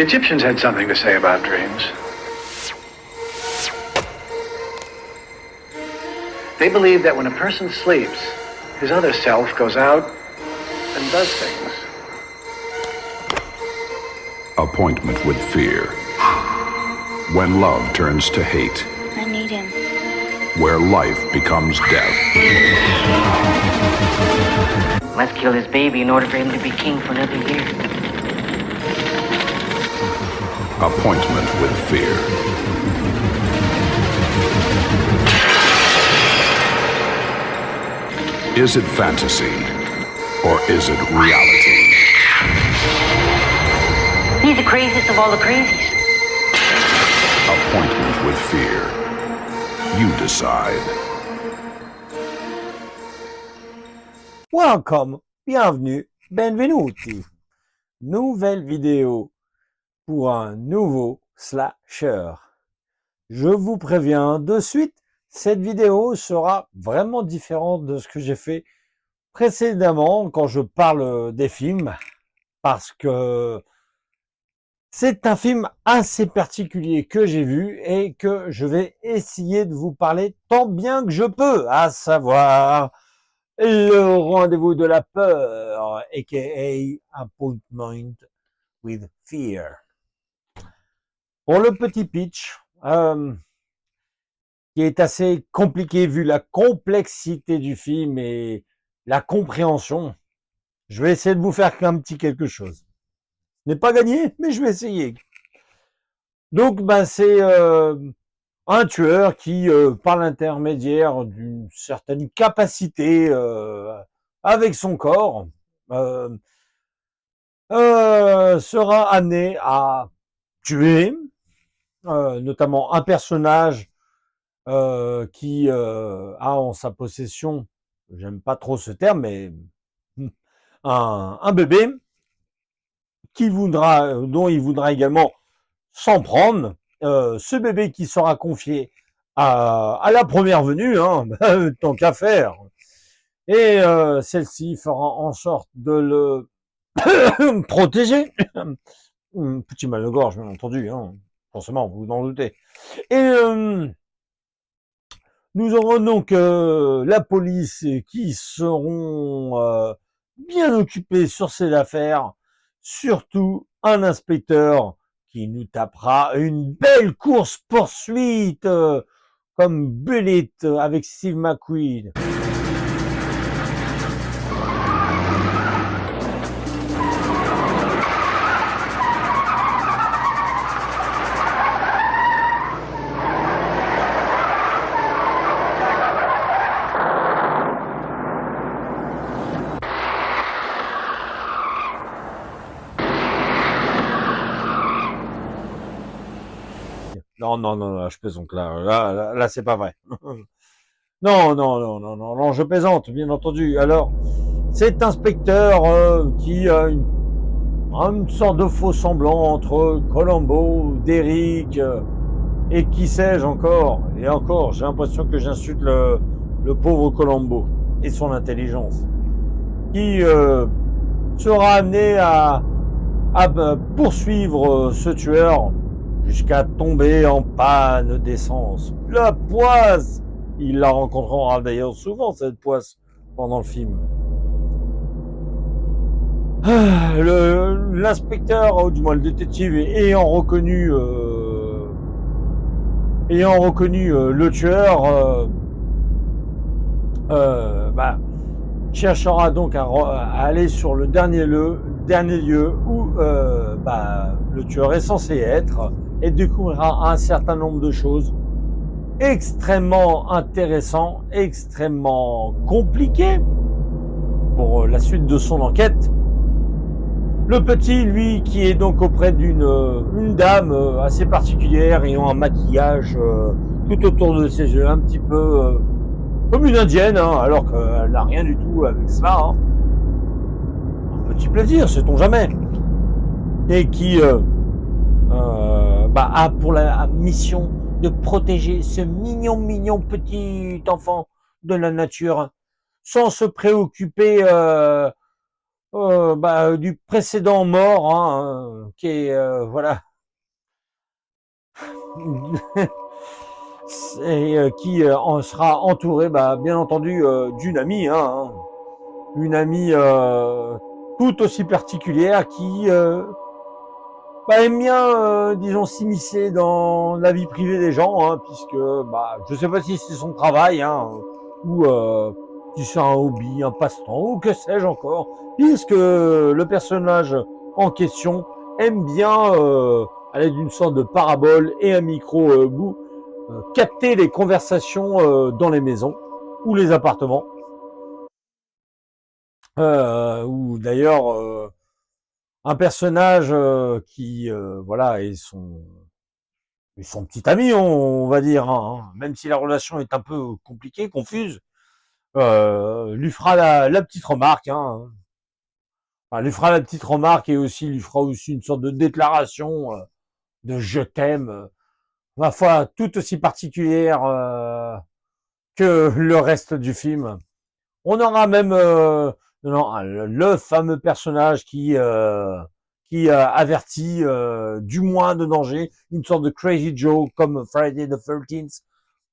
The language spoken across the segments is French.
The Egyptians had something to say about dreams. They believed that when a person sleeps, his other self goes out and does things. Appointment with fear. When love turns to hate. I need him. Where life becomes death. Must kill his baby in order for him to be king for another year. Appointment with fear. Is it fantasy or is it reality? He's the craziest of all the crazies. Appointment with fear. You decide. Welcome, bienvenue, benvenuti. Nouvelle vidéo pour un nouveau slasher. Je vous préviens de suite, cette vidéo sera vraiment différente de ce que j'ai fait précédemment quand je parle des films, parce que c'est un film assez particulier que j'ai vu et que je vais essayer de vous parler tant bien que je peux, à savoir le rendez-vous de la peur, aka Appointment with Fear. Pour le petit pitch, qui est assez compliqué vu la complexité du film et la compréhension, je vais essayer de vous faire un petit quelque chose. Ce n'est pas gagné, mais je vais essayer. Donc, c'est un tueur qui, par l'intermédiaire d'une certaine capacité avec son corps, sera amené à tuer, notamment un personnage qui a en sa possession, j'aime pas trop ce terme, mais un bébé dont il voudra également s'en prendre. Ce bébé qui sera confié à la première venue, tant qu'à faire. Et celle-ci fera en sorte de le protéger. Petit mal de gorge, bien entendu, forcément, vous vous en doutez. Et nous aurons donc la police qui seront bien occupés sur cette affaire, surtout un inspecteur qui nous tapera une belle course-poursuite comme Bullet avec Steve McQueen. Non, je plaisante là, c'est pas vrai. Non, je plaisante, bien entendu. Alors, cet inspecteur qui a une sorte de faux semblant entre Columbo, Derrick et qui sais-je encore. Et encore, j'ai l'impression que j'insulte le pauvre Columbo et son intelligence, qui sera amené à poursuivre ce tueur jusqu'à tomber en panne d'essence. La poisse! Il la rencontrera d'ailleurs souvent, cette poisse, pendant le film. L'inspecteur, ou du moins le détective, ayant reconnu le tueur, cherchera donc à aller sur le dernier lieu où le tueur est censé être, et découvrira un certain nombre de choses extrêmement intéressantes, extrêmement compliquées pour la suite de son enquête. Le petit, lui, qui est donc auprès d'une dame assez particulière, ayant un maquillage tout autour de ses yeux, un petit peu comme une indienne, alors qu'elle n'a rien du tout avec cela. Un petit plaisir, sait-on jamais. Et qui a pour la mission de protéger ce mignon petit enfant de la nature, sans se préoccuper du précédent mort, hein, qui est voilà, et qui en sera entouré, bien entendu, d'une amie, hein, une amie tout aussi particulière qui aime bien, disons, s'immiscer dans la vie privée des gens, hein, puisque je sais pas si c'est son travail, hein, ou si c'est un hobby, un passe-temps, ou que sais-je encore, puisque le personnage en question aime bien, à l'aide d'une sorte de parabole et un micro bout, capter les conversations dans les maisons ou les appartements, ou d'ailleurs un personnage qui voilà est son petit ami, on va dire, hein, même si la relation est un peu compliquée, confuse, lui fera la petite remarque, hein, enfin, lui fera la petite remarque et aussi lui fera aussi une sorte de déclaration de je t'aime, ma foi, tout aussi particulière que le reste du film. On aura même non, le fameux personnage qui avertit du moins de danger, une sorte de Crazy Joe comme Friday the 13th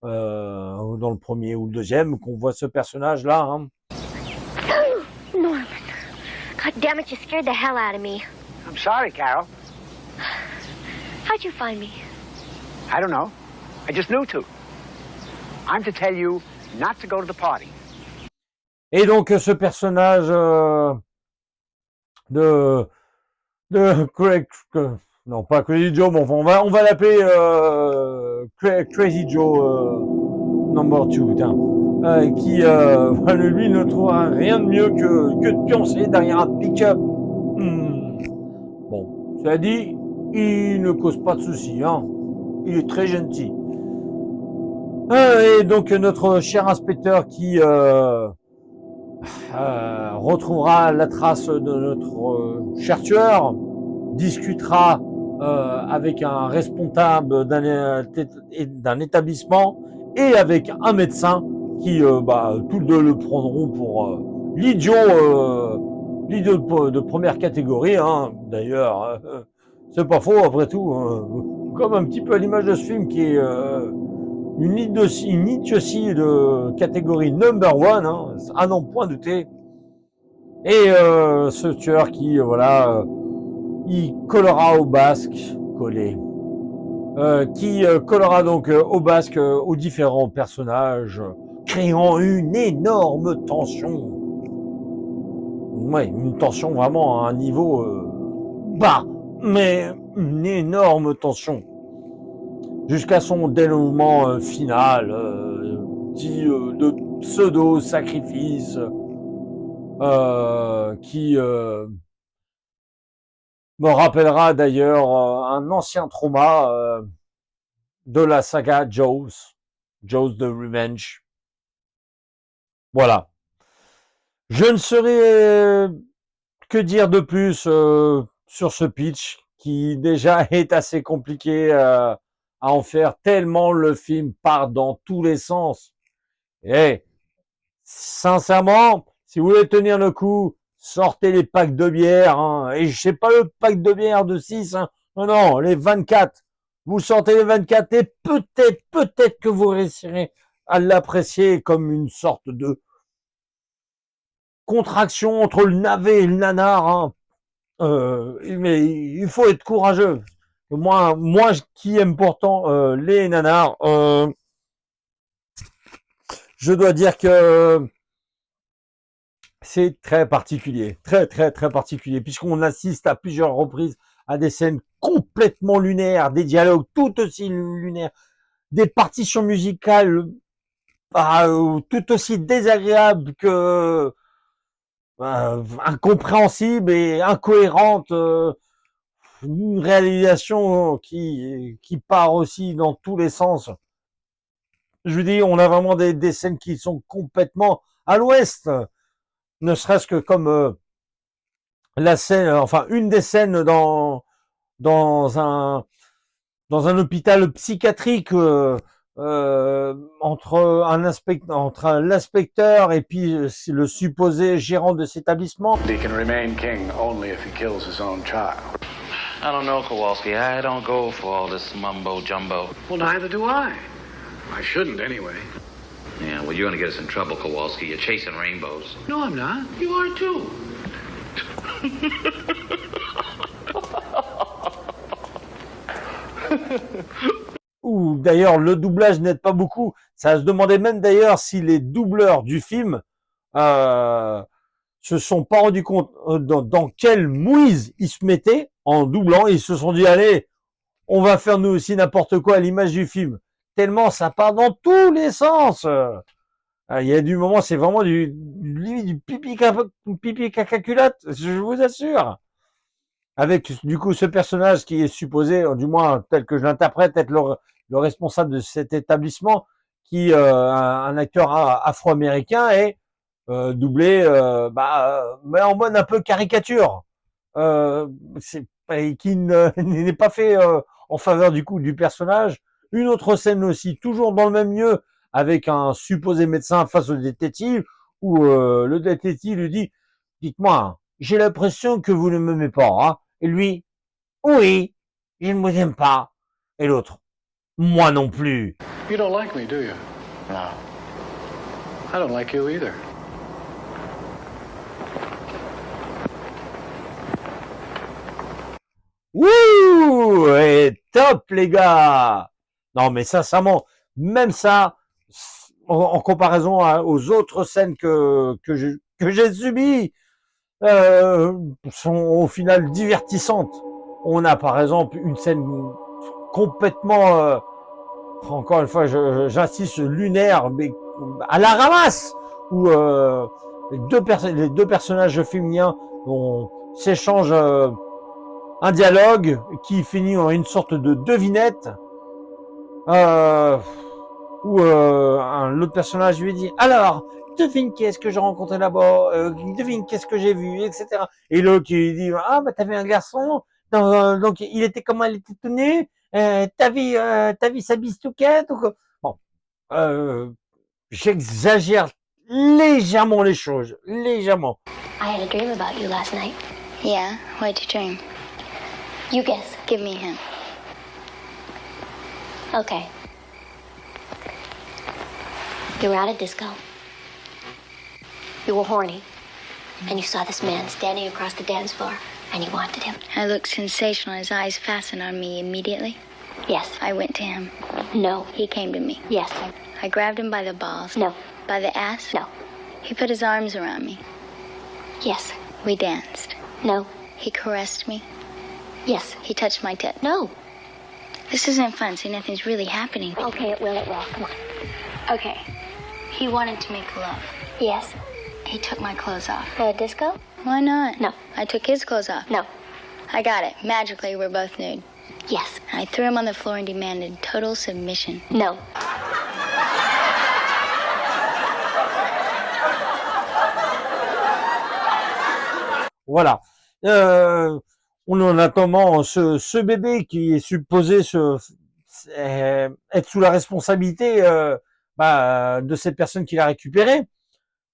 dans le premier ou le deuxième qu'on voit ce personnage là. Hein. Norman. God damn it, you scared the hell out of me. I'm sorry, Carol. How'd you find me? I don't know. I just knew to. I'm to tell you not to go to the party. Et donc ce personnage de Craig, non pas Crazy Joe, mais enfin, on va l'appeler Crazy Joe number 2, qui lui ne trouvera rien de mieux que de pioncer derrière un pick-up. Bon, cela dit, il ne cause pas de soucis, hein. Il est très gentil. Et donc notre cher inspecteur qui retrouvera la trace de notre cher tueur, discutera avec un responsable d'un établissement et avec un médecin qui tous deux le prendront pour l'idiot de première catégorie, hein. D'ailleurs c'est pas faux après tout, comme un petit peu à l'image de ce film qui est une idiotie de catégorie number one, hein, à n'en point douter. Et ce tueur qui, il collera au basque, qui collera donc au basque aux différents personnages, créant une énorme tension. Ouais, une tension vraiment à un niveau bas, mais une énorme tension. Jusqu'à son dénouement final, dit de pseudo-sacrifice, qui me rappellera d'ailleurs un ancien trauma de la saga Jaws the Revenge. Voilà. Je ne saurais que dire de plus sur ce pitch, qui déjà est assez compliqué à en faire, tellement le film part dans tous les sens. Et sincèrement, si vous voulez tenir le coup, sortez les packs de bière, hein. Et je sais pas le pack de bière de 6, hein. Non, les 24. Vous sortez les 24 et peut-être que vous réussirez à l'apprécier comme une sorte de contraction entre le navet et le nanar, hein. Mais il faut être courageux. Moi qui aime pourtant les nanars, je dois dire que c'est très particulier, très particulier, puisqu'on assiste à plusieurs reprises à des scènes complètement lunaires, des dialogues tout aussi lunaires, des partitions musicales tout aussi désagréables que incompréhensibles et incohérentes, une réalisation qui part aussi dans tous les sens. Je veux dire, on a vraiment des scènes qui sont complètement à l'ouest, ne serait-ce que comme la scène, enfin une des scènes dans un hôpital psychiatrique entre l'inspecteur et puis le supposé gérant de cet établissement. He can remain king only if he kills his own child. I don't know, Kowalski. I don't go for all this mumbo jumbo. Well, neither do I. I shouldn't anyway. Yeah, well, you're gonna get us in trouble, Kowalski. You're chasing rainbows. No, I'm not. You are too. Ou d'ailleurs le doublage n'aide pas beaucoup. Ça se demandait même d'ailleurs si les doubleurs du film se sont pas rendus compte dans quelle mouise ils se mettaient en doublant. Ils se sont dit allez, on va faire nous aussi n'importe quoi à l'image du film. Tellement ça part dans tous les sens. Il y a du moment, c'est vraiment du pipi caca culotte, je vous assure. Avec du coup ce personnage qui est supposé, du moins tel que je l'interprète, être le responsable de cet établissement, qui un acteur afro-américain est doublé, mais en mode un peu caricature, qui n'est pas fait en faveur du coup du personnage. Une autre scène aussi, toujours dans le même lieu, avec un supposé médecin face au détective, où le détective lui dit « Dites-moi, j'ai l'impression que vous ne m'aimez pas, hein ?» Et lui « Oui, je ne vous aime pas. » Et l'autre « Moi non plus. » You don't like me, do you? No. I don't like you either. Wouh! Et top, les gars! Non, mais sincèrement, même ça, en comparaison aux autres scènes que j'ai subies, sont au final divertissantes. On a par exemple une scène complètement, encore une fois, j'insiste, lunaire, mais à la ramasse, où les deux personnages féminins s'échangent un dialogue qui finit en une sorte de devinette, où l'autre personnage lui dit « Alors, devine qui est-ce que j'ai rencontré là-bas, devine qu'est-ce que j'ai vu, etc. » Et l'autre qui dit « Ah, bah t'avais un garçon, donc il était comment, il était tout nu, t'as vu sa bistouquette ou quoi ?» Bon, j'exagère légèrement les choses, légèrement. I had a dream about you last night. Yeah? What'd you dream? You guess. Give me a hint. Okay. You were at a disco. You were horny. And you saw this man standing across the dance floor. And you wanted him. I looked sensational. His eyes fastened on me immediately. Yes. I went to him. No. He came to me. Yes. I grabbed him by the balls. No. By the ass? No. He put his arms around me. Yes. We danced. No. He caressed me. Yes. He touched my tit. No. This isn't fun. See, nothing's really happening. Okay, it will, it will. Come on. Okay. He wanted to make love. Yes. He took my clothes off. At a disco? Why not? No. I took his clothes off. No. I got it. Magically, we're both nude. Yes. I threw him on the floor and demanded total submission. No. Voilà. On en attend ce bébé qui est supposé être sous la responsabilité de cette personne qui l'a récupéré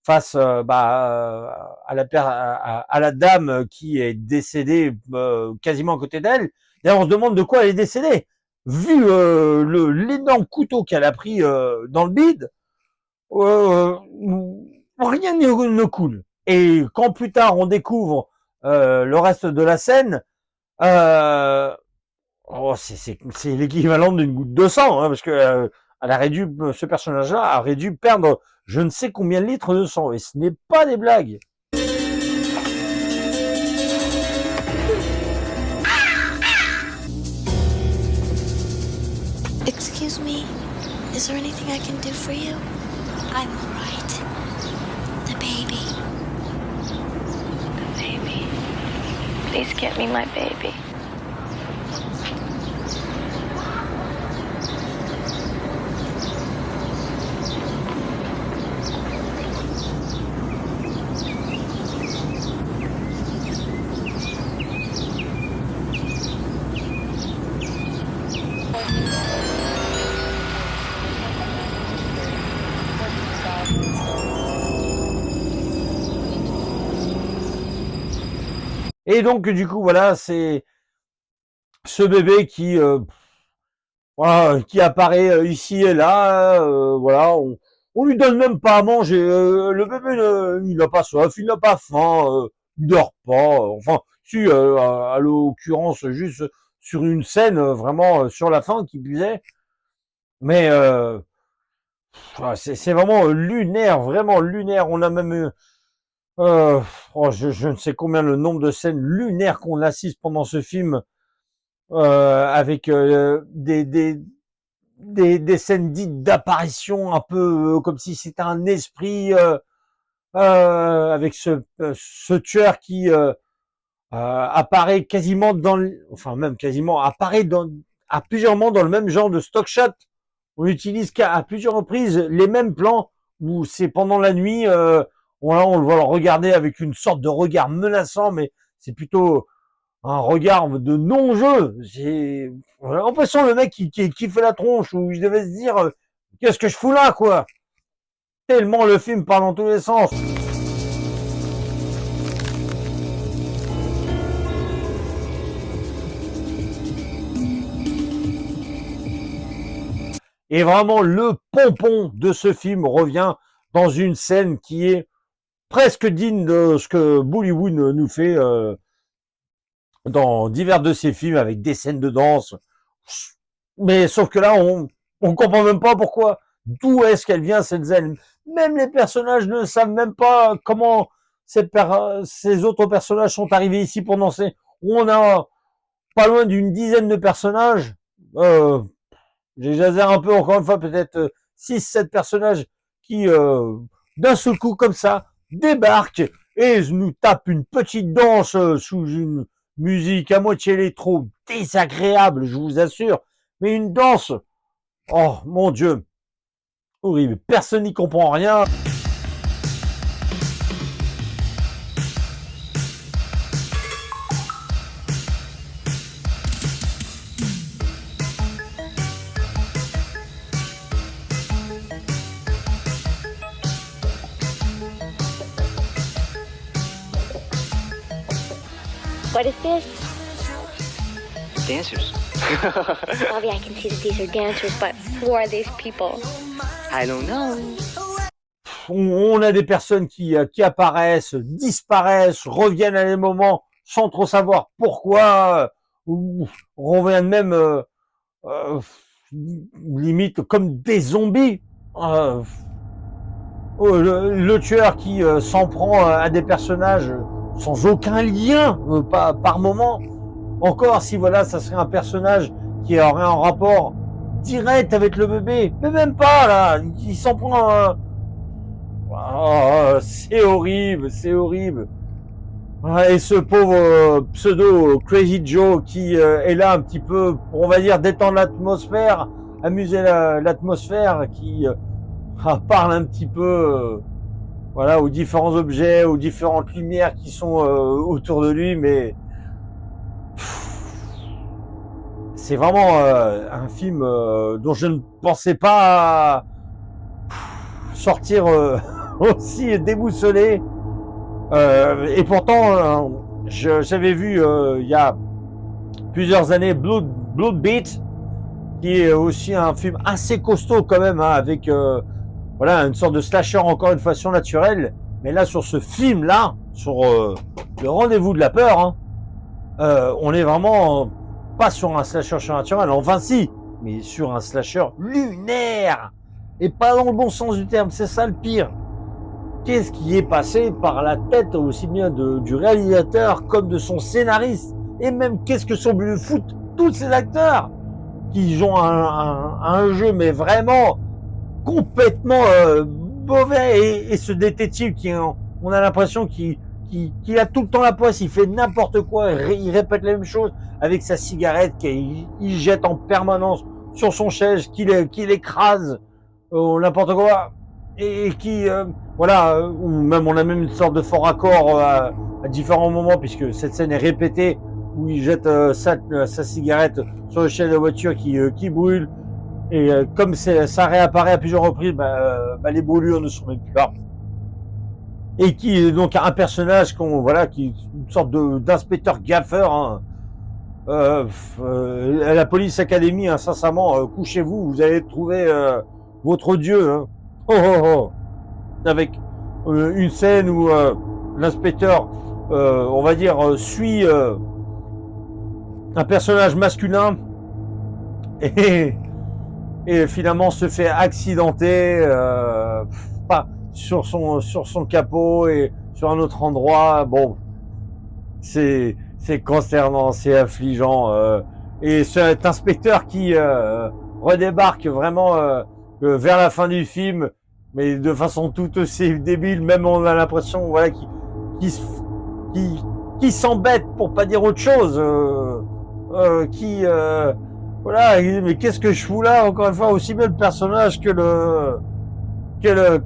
face à la dame qui est décédée quasiment à côté d'elle. D'ailleurs, on se demande de quoi elle est décédée. Vu l'énorme couteau qu'elle a pris dans le bide, rien ne coule. Et quand plus tard on découvre le reste de la scène, c'est l'équivalent d'une goutte de sang, hein, parce que ce personnage-là aurait dû perdre je ne sais combien de litres de sang, et ce n'est pas des blagues. Excuse me, is there anything I can do for you? I'm all right. The baby. The baby. Please get me my baby. Et donc, du coup, voilà, c'est ce bébé voilà, qui apparaît ici et là. Voilà, on lui donne même pas à manger. Le bébé, il n'a pas soif, il n'a pas faim, il dort pas. Enfin, si, à l'occurrence, juste sur une scène, vraiment sur la fin, qui puisait. Mais c'est vraiment lunaire, vraiment lunaire. On a même je ne sais combien le nombre de scènes lunaires qu'on assiste pendant ce film, avec des scènes dites d'apparition, un peu comme si c'était un esprit, avec ce tueur qui apparaît quasiment enfin même quasiment apparaît à plusieurs moments dans le même genre de stock shot. On utilise à plusieurs reprises les mêmes plans où c'est pendant la nuit. On le voit le regarder avec une sorte de regard menaçant, mais c'est plutôt un regard de non-jeu. En l'impression le mec qui fait la tronche, où il devait se dire qu'est-ce que je fous là, quoi. Tellement le film part dans tous les sens. Et vraiment, le pompon de ce film revient dans une scène qui est presque digne de ce que Bollywood nous fait dans divers de ses films, avec des scènes de danse. Mais sauf que là, on comprend même pas pourquoi, d'où est-ce qu'elle vient, cette scène. Même les personnages ne savent même pas comment ces autres personnages sont arrivés ici pour danser. On a pas loin d'une dizaine de personnages. J'exagère un peu, encore une fois, peut-être 6-7 personnages qui, d'un seul coup, comme ça, débarquent et nous tapent une petite danse sous une musique à moitié électro, désagréable, je vous assure. Mais une danse, oh mon Dieu, horrible. Personne n'y comprend rien. What is this? Dancers. Bobby, I can see that these are dancers, but who are these people? I don't know. On a des personnes qui apparaissent, disparaissent, reviennent à des moments sans trop savoir pourquoi, ou reviennent même limite comme des zombies. Le tueur qui s'en prend à des personnages sans aucun lien, pas par moment. Encore si voilà, ça serait un personnage qui aurait un rapport direct avec le bébé, mais même pas là. Il s'en prend. C'est horrible, c'est horrible. Et ce pauvre pseudo Crazy Joe qui est là un petit peu, on va dire, détendre l'atmosphère, amuser l'atmosphère, qui parle un petit peu, voilà, aux différents objets, aux différentes lumières qui sont autour de lui, mais c'est vraiment un film dont je ne pensais pas sortir aussi déboussolé. Et pourtant, j'avais vu il y a plusieurs années Blood Beat, qui est aussi un film assez costaud quand même, hein, avec voilà, une sorte de slasher encore une fois surnaturel. Mais là, sur ce film-là, sur le rendez-vous de la peur, hein, on est vraiment pas sur un slasher surnaturel. Enfin si, mais sur un slasher lunaire. Et pas dans le bon sens du terme, c'est ça le pire. Qu'est-ce qui est passé par la tête aussi bien du réalisateur comme de son scénariste, et même qu'est-ce que sont venus foutre tous ces acteurs qui jouent un jeu mais vraiment complètement mauvais, et ce détective qui, on a l'impression qu'il a tout le temps la poisse, il fait n'importe quoi, il répète la même chose avec sa cigarette qu'il jette en permanence sur son chaise, qu'il écrase, n'importe quoi, et qui voilà, ou même on a même une sorte de fort accord à différents moments, puisque cette scène est répétée où il jette sa cigarette sur le chien de la voiture qui brûle, et comme ça réapparaît à plusieurs reprises, les brûlures ne sont même plus là. et qui est donc un personnage voilà, qui est une sorte d'inspecteur gaffeur, hein. La Police Academy, hein, sincèrement, couchez-vous, vous allez trouver votre dieu, hein. Oh, oh, oh. Avec une scène où l'inspecteur, on va dire, suit un personnage masculin et finalement se fait accidenter pas sur son capot et sur un autre endroit. Bon, c'est consternant, c'est affligeant. Et cet inspecteur qui redébarque vraiment vers la fin du film, mais de façon tout aussi débile, même on a l'impression, voilà, qui s'embête pour pas dire autre chose, voilà, mais qu'est-ce que je fous là, encore une fois, aussi bien le personnage que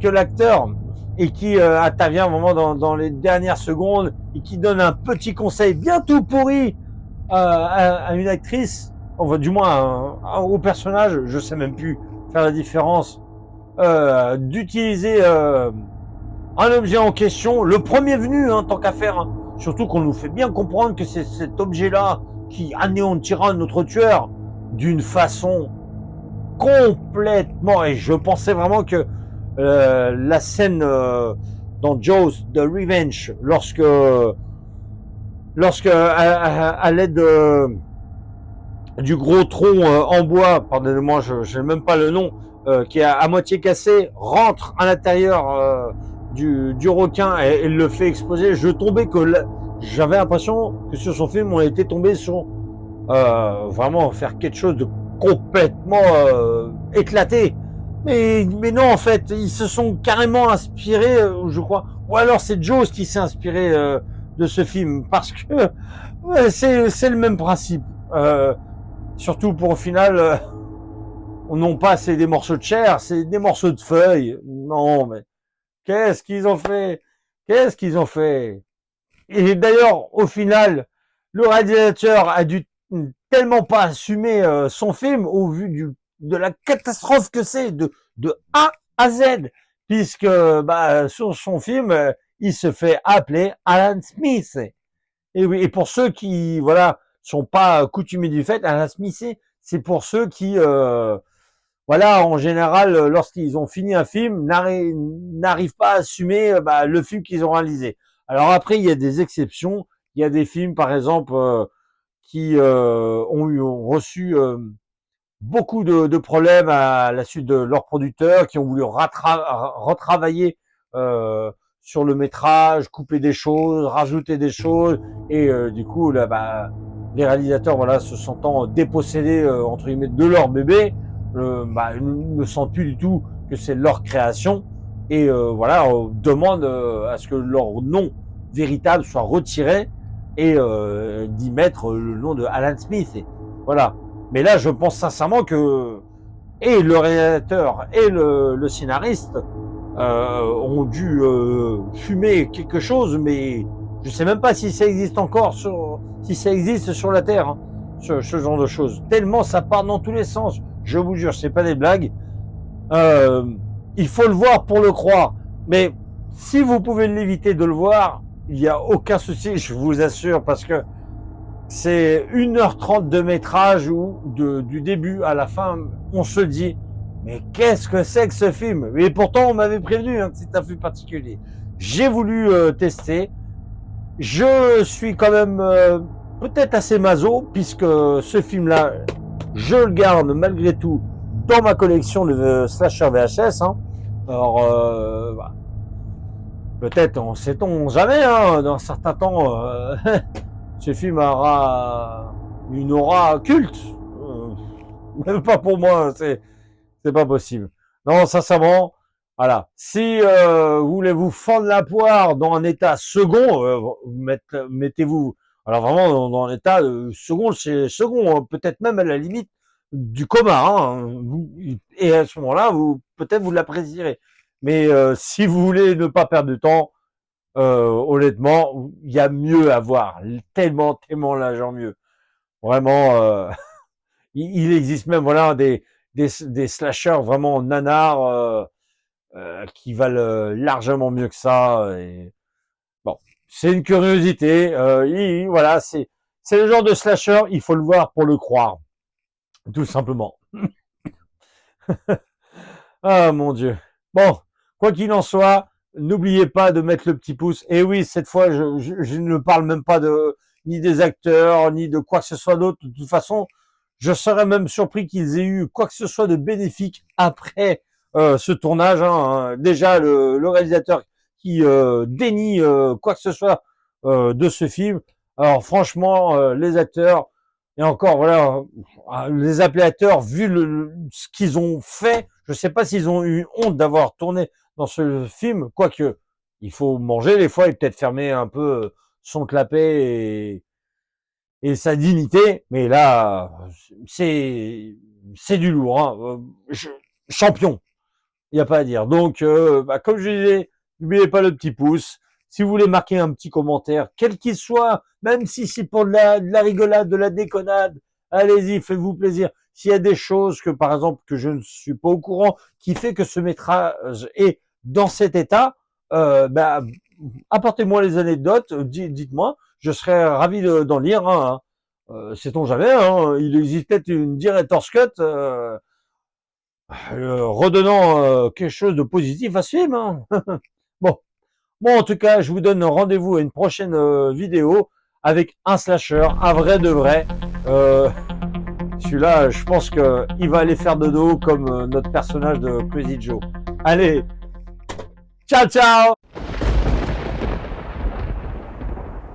l'acteur, et qui intervient vraiment dans les dernières secondes et qui donne un petit conseil bien tout pourri à une actrice, enfin du moins au personnage, je sais même plus faire la différence, d'utiliser un objet en question, le premier venu, hein, tant qu'à faire, hein. Surtout qu'on nous fait bien comprendre que c'est cet objet-là qui anéantira notre tueur d'une façon complètement, et je pensais vraiment que la scène dans Jaws de Revenge, lorsque à l'aide du gros tronc en bois, pardonnez-moi, je n'ai même pas le nom, qui est à moitié cassé, rentre à l'intérieur du requin et le fait exploser, j'avais l'impression que sur son film on était tombé sur vraiment faire quelque chose de complètement éclaté. Mais non, en fait, ils se sont carrément inspirés, je crois. Ou alors c'est Jaws qui s'est inspiré de ce film, parce que ouais, c'est le même principe. Surtout pour au final, non pas c'est des morceaux de chair, c'est des morceaux de feuilles. Non, mais qu'est-ce qu'ils ont fait? Qu'est-ce qu'ils ont fait? Et d'ailleurs, au final, le réalisateur a dû tellement pas assumer son film au vu de la catastrophe que c'est de A à Z, puisque sur son film, il se fait appeler Alan Smith. Et oui, et pour ceux qui sont pas coutumiers du fait, Alan Smith, c'est pour ceux qui en général, lorsqu'ils ont fini un film, n'arrivent pas à assumer le film qu'ils ont réalisé. Alors après, il y a des exceptions. Il y a des films, par exemple, qui ont reçu beaucoup de problèmes à la suite de leurs producteurs, qui ont voulu retravailler sur le métrage, couper des choses, rajouter des choses, et du coup, là, les réalisateurs, se sentant dépossédés entre guillemets de leur bébé, ne sentent plus du tout que c'est leur création, et demandent à ce que leur nom véritable soit retiré et d'y mettre le nom de Alan Smith. Et voilà. Mais là, je pense sincèrement que et le réalisateur et le scénariste ont dû fumer quelque chose, mais je sais même pas si ça existe encore si ça existe sur la Terre, hein, ce genre de choses. Tellement ça part dans tous les sens. Je vous jure, c'est pas des blagues. Il faut le voir pour le croire. Mais si vous pouvez l'éviter de le voir, il n'y a aucun souci, je vous assure, parce que c'est 1h30 de métrage où du début à la fin, on se dit mais qu'est-ce que c'est que ce film? Et pourtant, on m'avait prévenu que c'est un film particulier. J'ai voulu tester. Je suis quand même peut-être assez maso, puisque ce film-là, je le garde malgré tout dans ma collection de slasher VHS. Hein. Alors, peut-être, on sait-on jamais, hein, dans un certain temps, ce film aura une aura culte. Même pas pour moi, c'est pas possible. Non, sincèrement, voilà. Si vous voulez vous fendre la poire dans un état second, mettez-vous, alors vraiment dans un état second, c'est second, peut-être même à la limite du coma, hein, et à ce moment-là, peut-être vous l'apprécierez. Mais si vous voulez ne pas perdre de temps, honnêtement, il y a mieux à voir, tellement l'argent mieux. Vraiment, il existe même des slashers vraiment nanars qui valent largement mieux que ça. Et bon, c'est une curiosité. Voilà, c'est le genre de slasher, il faut le voir pour le croire, tout simplement. Ah mon Dieu. Bon, quoi qu'il en soit, n'oubliez pas de mettre le petit pouce. Et oui, cette fois, je ne parle même pas ni des acteurs, ni de quoi que ce soit d'autre. De toute façon, je serais même surpris qu'ils aient eu quoi que ce soit de bénéfique après ce tournage. Hein. Déjà, le réalisateur qui dénie quoi que ce soit de ce film. Alors franchement, les acteurs, et encore voilà, les appelés vu ce qu'ils ont fait, je sais pas s'ils ont eu honte d'avoir tourné dans ce film, quoique il faut manger des fois et peut-être fermer un peu son clapet et sa dignité, mais là c'est du lourd, hein. Champion, il n'y a pas à dire. Donc comme je disais, n'oubliez pas le petit pouce. Si vous voulez marquer un petit commentaire, quel qu'il soit, même si c'est pour de la rigolade, de la déconnade, allez-y, faites-vous plaisir. S'il y a des choses que, par exemple, que je ne suis pas au courant, qui fait que ce métrage est dans cet état, apportez-moi les anecdotes, dites-moi, je serais ravi d'en lire. Hein. Sait-on jamais, hein, il existe peut-être une director's cut redonnant quelque chose de positif à ce film. Hein. Bon, en tout cas, je vous donne rendez-vous à une prochaine vidéo avec un slasher, un vrai de vrai. Celui-là, je pense qu'il va aller faire dodo comme notre personnage de Crazy Joe. Allez, ciao ciao!